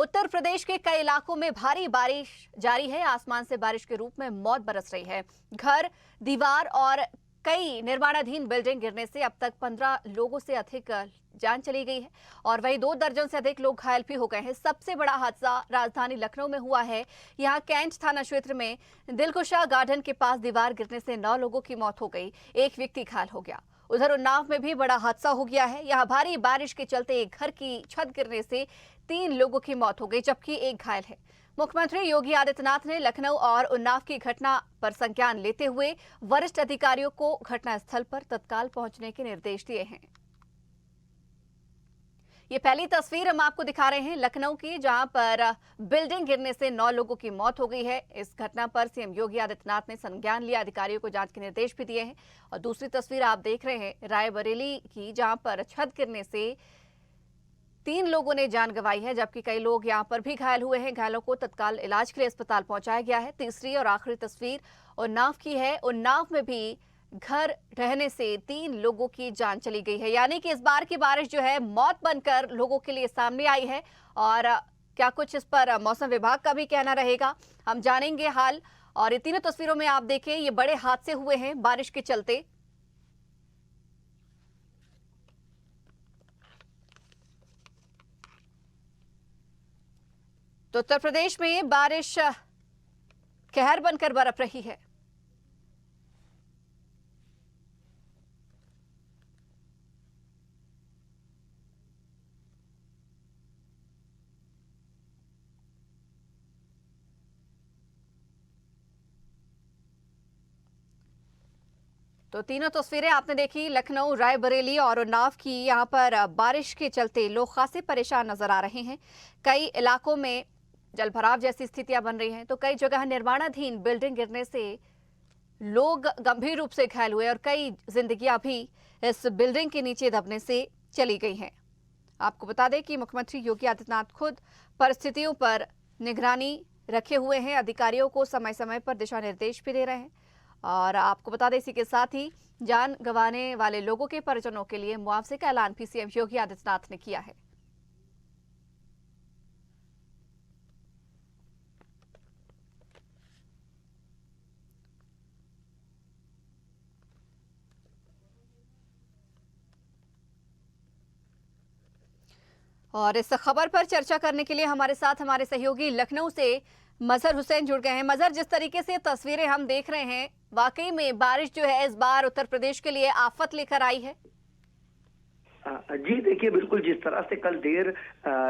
उत्तर प्रदेश के कई इलाकों में भारी बारिश जारी है। आसमान से बारिश के रूप में मौत बरस रही है। घर, दीवार और कई निर्माणाधीन बिल्डिंग गिरने से अब तक 15 लोगों से अधिक जान चली गई है और वहीं 2 दर्जन से अधिक लोग घायल भी हो गए हैं। सबसे बड़ा हादसा राजधानी लखनऊ में हुआ है। यहाँ कैंट थाना क्षेत्र में दिलकुशा गार्डन के पास दीवार गिरने से 9 लोगों की मौत हो गई, एक व्यक्ति घायल हो गया। उधर उन्नाव में भी बड़ा हादसा हो गया है। यहाँ भारी बारिश के चलते एक घर की छत गिरने से 3 लोगों की मौत हो गई, जबकि एक घायल है। मुख्यमंत्री योगी आदित्यनाथ ने लखनऊ और उन्नाव की घटना पर संज्ञान लेते हुए वरिष्ठ अधिकारियों को घटनास्थल पर तत्काल पहुंचने के निर्देश दिए हैं। ये पहली तस्वीर हम आपको दिखा रहे हैं लखनऊ की, जहां पर बिल्डिंग गिरने से 9 लोगों की मौत हो गई है। इस घटना पर सीएम योगी आदित्यनाथ ने संज्ञान लिया, अधिकारियों को जांच के निर्देश भी दिए हैं। और दूसरी तस्वीर आप देख रहे हैं रायबरेली की, जहां पर छत गिरने से 3 लोगों ने जान गंवाई है, जबकि कई लोग यहां पर भी घायल हुए हैं। घायलों को तत्काल इलाज के लिए अस्पताल पहुंचाया गया है। तीसरी और आखिरी तस्वीर उन्नाव की है। उन्नाव में भी घर ढहने से 3 लोगों की जान चली गई है। यानी कि इस बार की बारिश जो है मौत बनकर लोगों के लिए सामने आई है। और क्या कुछ इस पर मौसम विभाग का भी कहना रहेगा, हम जानेंगे हाल। और ये तीनों तस्वीरों में आप देखें, ये बड़े हादसे हुए हैं बारिश के चलते। तो उत्तर प्रदेश में बारिश कहर बनकर बरप रही है। तो तीनों तस्वीरें आपने देखी लखनऊ, रायबरेली और उन्नाव की। यहाँ पर बारिश के चलते लोग खासे परेशान नजर आ रहे हैं। कई इलाकों में जलभराव जैसी स्थितियां बन रही हैं, तो कई जगह निर्माणाधीन बिल्डिंग गिरने से लोग गंभीर रूप से घायल हुए और कई जिंदगियां भी इस बिल्डिंग के नीचे दबने से चली गई हैं। आपको बता दें कि मुख्यमंत्री योगी आदित्यनाथ खुद परिस्थितियों पर निगरानी रखे हुए हैं, अधिकारियों को समय समय पर दिशा निर्देश भी दे रहे हैं। और आपको बता दें, इसी के साथ ही जान गंवाने वाले लोगों के परिजनों के लिए मुआवजे का ऐलान भी सीएम योगी आदित्यनाथ ने किया है। और इस खबर पर चर्चा करने के लिए हमारे साथ हमारे सहयोगी लखनऊ से मजहर हुसैन जुड़ गए हैं। मजहर, जिस तरीके से तस्वीरें हम देख रहे हैं, वाकई में बारिश जो है इस बार उत्तर प्रदेश के लिए आफत लेकर आई है। जी देखिए, बिल्कुल जिस तरह से कल देर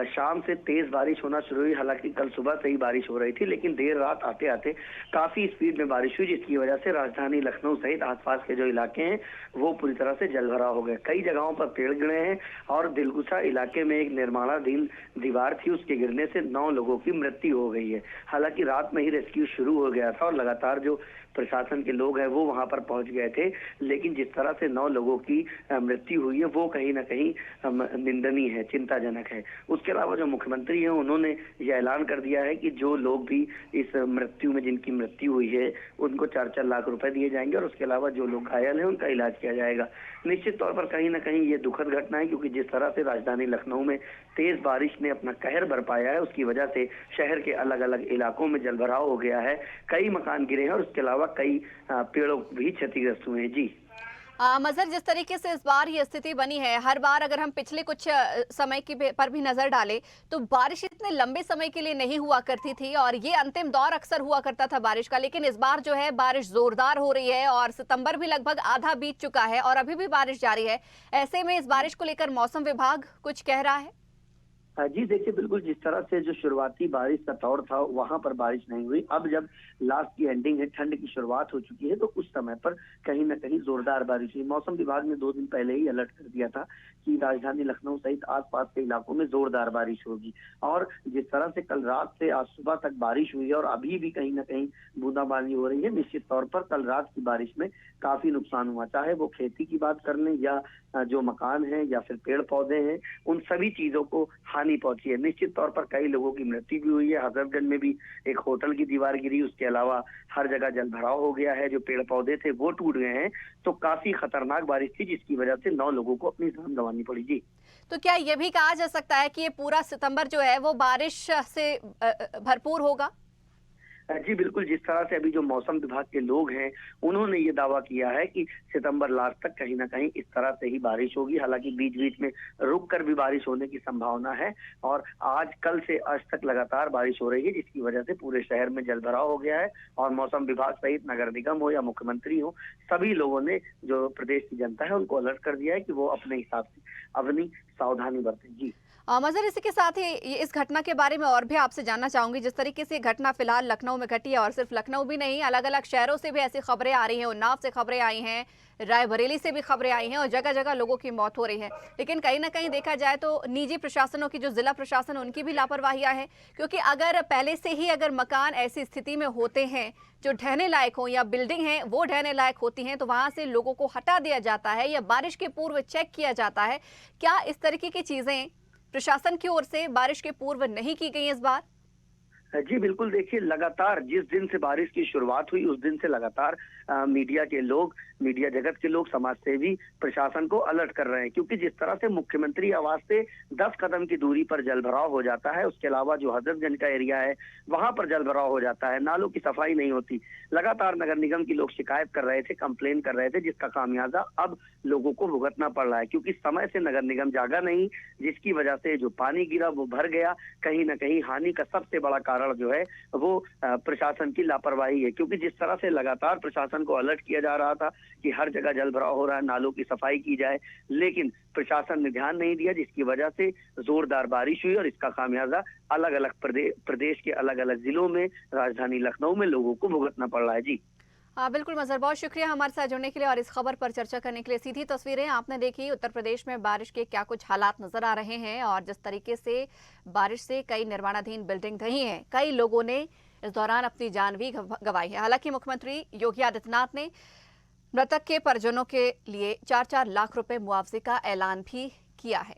शाम से तेज बारिश होना शुरू हुई। हालांकि कल सुबह से ही बारिश हो रही थी, लेकिन देर रात आते आते काफी स्पीड में बारिश हुई, जिसकी वजह से राजधानी लखनऊ सहित आसपास के जो इलाके हैं वो पूरी तरह से जलभराव हो गए। कई जगहों पर पेड़ गिरे हैं और दिलकुशा इलाके में एक निर्माणाधीन दीवार थी, उसके गिरने से 9 लोगों की मृत्यु हो गई है। हालांकि रात में ही रेस्क्यू शुरू हो गया था और लगातार जो प्रशासन के लोग हैं वो वहां पर पहुंच गए थे, लेकिन जिस तरह से 9 लोगों की मृत्यु हुई है वो कहीं ना कहीं निंदनीय है, चिंताजनक है। उसके अलावा जो मुख्यमंत्री हैं उन्होंने यह ऐलान कर दिया है कि जो लोग भी इस मृत्यु में जिनकी मृत्यु हुई है उनको 4-4 लाख रुपए दिए जाएंगे और उसके अलावा जो लोग घायल हैं उनका इलाज किया जाएगा। निश्चित तौर पर कहीं ना कहीं ये दुखद घटना है, क्योंकि जिस तरह से राजधानी लखनऊ में तेज बारिश ने अपना कहर बरपाया है, उसकी वजह से शहर के अलग अलग इलाकों में जलभराव हो गया है। कई मकान गिरे हैं और उसके अलावा कई पेड़ों भी क्षतिग्रस्त हुए हैं। जी मजहर, जिस तरीके से इस बार ये स्थिति बनी है, हर बार अगर हम पिछले कुछ समय की पर भी नजर डालें तो बारिश इतने लंबे समय के लिए नहीं हुआ करती थी और ये अंतिम दौर अक्सर हुआ करता था बारिश का। लेकिन इस बार जो है बारिश जोरदार हो रही है और सितंबर भी लगभग आधा बीत चुका है और अभी भी बारिश जारी है। ऐसे में इस बारिश को लेकर मौसम विभाग कुछ कह रहा है? जी देखिए, बिल्कुल जिस तरह से जो शुरुआती बारिश का दौर था वहां पर बारिश नहीं हुई। अब जब लास्ट की एंडिंग है, ठंड की शुरुआत हो चुकी है, तो उस समय पर कहीं ना कहीं जोरदार बारिश हुई। मौसम विभाग ने 2 दिन पहले ही अलर्ट कर दिया था कि राजधानी लखनऊ सहित आसपास के इलाकों में जोरदार बारिश होगी। और जिस तरह से कल रात से आज सुबह तक बारिश हुई है और अभी भी कहीं ना कहीं बूंदाबांदी हो रही है, निश्चित तौर पर कल रात की बारिश में काफी नुकसान हुआ। चाहे वो खेती की बात कर लें या जो मकान है या फिर पेड़ पौधे हैं, उन सभी चीजों को हानि पहुंची है। निश्चित तौर पर कई लोगों की मृत्यु भी हुई है। हजरतगंज में भी एक होटल की दीवार गिरी, उसके अलावा हर जगह जलभराव हो गया है, जो पेड़ पौधे थे वो टूट गए हैं। तो काफी खतरनाक बारिश थी, जिसकी वजह से 9 लोगों को अपनी जान गंवानी पड़ी। जी तो क्या ये भी कहा जा सकता है कि ये पूरा सितंबर जो है वो बारिश से भरपूर होगा? जी बिल्कुल, जिस तरह से अभी जो मौसम विभाग के लोग हैं, उन्होंने ये दावा किया है कि सितंबर लास्ट तक कहीं न कहीं इस तरह से ही बारिश होगी। हालांकि बीच-बीच में रुक कर भी बारिश होने की संभावना है और आज कल से आज तक लगातार बारिश हो रही है, जिसकी वजह से पूरे शहर में जलभराव हो गया है और मौसम विभाग सहित नगर निगम हो या मुख्यमंत्री हो, सभी लोगों ने जो प्रदेश की जनता है उनको अलर्ट कर दिया है कि वो अपने हिसाब से अपनी सावधानी बरतें। जी। मज़र, इसी के साथ ही इस घटना के बारे में और भी आपसे जानना चाहूंगी। जिस तरीके से घटना फिलहाल लखनऊ में घटी है और सिर्फ लखनऊ भी नहीं, अलग अलग शहरों से भी ऐसी खबरें आ रही हैं, उन्नाव से खबरें आई हैं, रायबरेली से भी खबरें आई हैं और जगह जगह लोगों की मौत हो रही है। लेकिन कहीं ना कहीं देखा जाए तो निजी प्रशासनों की, जो जिला प्रशासन, उनकी भी लापरवाहियां हैं। क्योंकि अगर पहले से ही अगर मकान ऐसी स्थिति में होते हैं जो ढहने लायक हो या बिल्डिंग है वो ढहने लायक होती हैं, तो वहां से लोगों को हटा दिया जाता है या बारिश के पूर्व चेक किया जाता है। क्या इस तरीके की चीजें प्रशासन की ओर से बारिश के पूर्व नहीं की गई इस बार? जी बिल्कुल, देखिए लगातार जिस दिन से बारिश की शुरुआत हुई उस दिन से लगातार मीडिया के लोग, मीडिया जगत के लोग, समाज सेवी प्रशासन को अलर्ट कर रहे हैं। क्योंकि जिस तरह से मुख्यमंत्री आवास से 10 कदम की दूरी पर जलभराव हो जाता है, उसके अलावा जो हजरतगंज का एरिया है वहां पर जलभराव हो जाता है, नालों की सफाई नहीं होती, लगातार नगर निगम की लोग शिकायत कर रहे थे, कंप्लेन कर रहे थे, जिसका खामियाजा अब लोगों को भुगतना पड़ रहा है। क्योंकि समय से नगर निगम जागा नहीं, जिसकी वजह से जो पानी गिरा वो भर गया। कहीं ना कहीं हानि का सबसे बड़ा कारण जो है वो प्रशासन की लापरवाही है। क्योंकि जिस तरह से लगातार प्रशासन को अलर्ट किया जा रहा था कि हर जगह जलभराव हो रहा है, नालों की सफाई की जाए, लेकिन प्रशासन ने ध्यान नहीं दिया, जिसकी वजह से जोरदार बारिश हुई और इसका खामियाजा अलग अलग प्रदेश के अलग अलग जिलों में, राजधानी लखनऊ में लोगों को भुगतना पड़ रहा है। जी हाँ बिल्कुल मजहर, बहुत शुक्रिया हमारे साथ जुड़ने के लिए और इस खबर पर चर्चा करने के लिए। सीधी तस्वीरें आपने देखी उत्तर प्रदेश में बारिश के क्या कुछ हालात नजर आ रहे हैं और जिस तरीके से बारिश से कई निर्माणाधीन बिल्डिंग ढही हैं, कई लोगों ने इस दौरान अपनी जान भी गंवाई है। हालांकि मुख्यमंत्री योगी आदित्यनाथ ने मृतक के परिजनों के लिए 4-4 लाख रुपए मुआवजे का ऐलान भी किया है।